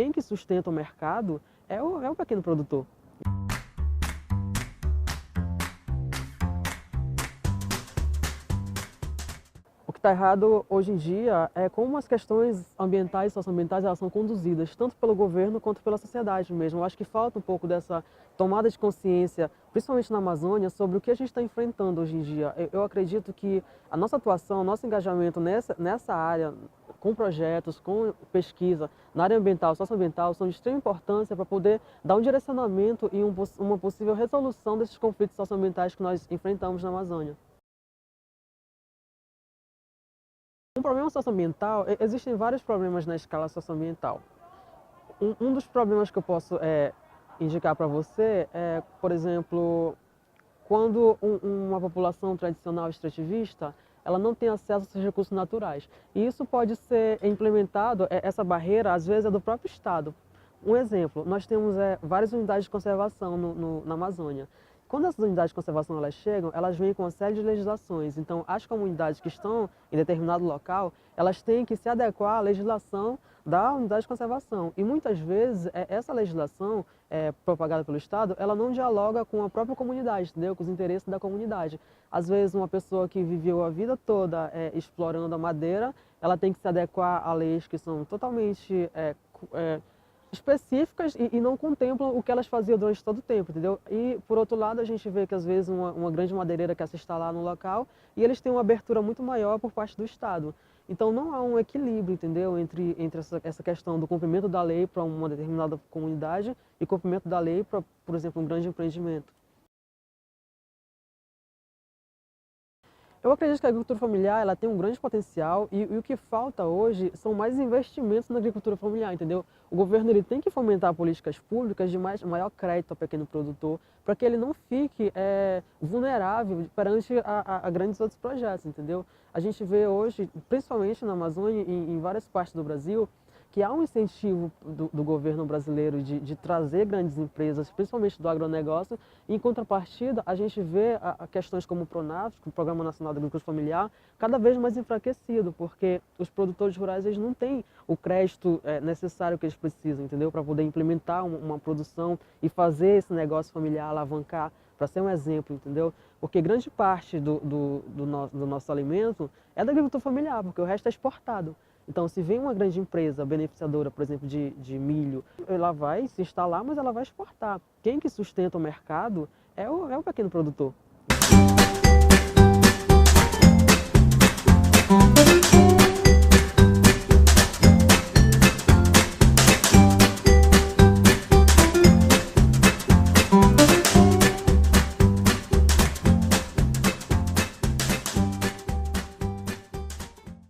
quem que sustenta o mercado é o pequeno produtor. O que está errado hoje em dia é como as questões ambientais e socioambientais elas são conduzidas, tanto pelo governo quanto pela sociedade mesmo. Eu acho que falta um pouco dessa tomada de consciência, principalmente na Amazônia, sobre o que a gente está enfrentando hoje em dia. Eu acredito que a nossa atuação, nosso engajamento nessa área, com projetos, com pesquisa, na área ambiental, socioambiental, são de extrema importância para poder dar um direcionamento e uma possível resolução desses conflitos socioambientais que nós enfrentamos na Amazônia. Um problema socioambiental, existem vários problemas na escala socioambiental. Um dos problemas que eu posso indicar para você é, por exemplo, quando uma população tradicional extrativista, ela não tem acesso aos recursos naturais. E isso pode ser implementado, essa barreira às vezes é do próprio Estado. Um exemplo, nós temos várias unidades de conservação na Amazônia. Quando essas unidades de conservação elas chegam, elas vêm com uma série de legislações. Então, as comunidades que estão em determinado local, elas têm que se adequar à legislação da unidade de conservação. E muitas vezes, essa legislação propagada pelo Estado, ela não dialoga com a própria comunidade, entendeu? Com os interesses da comunidade. Às vezes, uma pessoa que viveu a vida toda explorando a madeira, ela tem que se adequar a leis que são totalmente específicas e não contemplam o que elas faziam durante todo o tempo, entendeu? E, por outro lado, a gente vê que, às vezes, uma grande madeireira quer se instalar no local e eles têm uma abertura muito maior por parte do Estado. Então, não há um equilíbrio, entendeu, entre essa questão do cumprimento da lei para uma determinada comunidade e cumprimento da lei para, por exemplo, um grande empreendimento. Eu acredito que a agricultura familiar ela tem um grande potencial e o que falta hoje são mais investimentos na agricultura familiar, entendeu? O governo ele tem que fomentar políticas públicas de maior crédito ao pequeno produtor para que ele não fique vulnerável perante a grandes outros projetos, entendeu? A gente vê hoje, principalmente na Amazônia e em várias partes do Brasil, que há um incentivo do governo brasileiro de trazer grandes empresas, principalmente do agronegócio, e em contrapartida a gente vê questões como o PRONAF, o Programa Nacional da Agricultura Familiar, cada vez mais enfraquecido, porque os produtores rurais eles não têm o crédito necessário que eles precisam, entendeu? Para poder implementar uma produção e fazer esse negócio familiar alavancar, para ser um exemplo, entendeu? Porque grande parte do nosso alimento é da agricultura familiar, porque o resto é exportado. Então, se vem uma grande empresa beneficiadora, por exemplo, de milho, ela vai se instalar, mas ela vai exportar. Quem que sustenta o mercado é o pequeno produtor.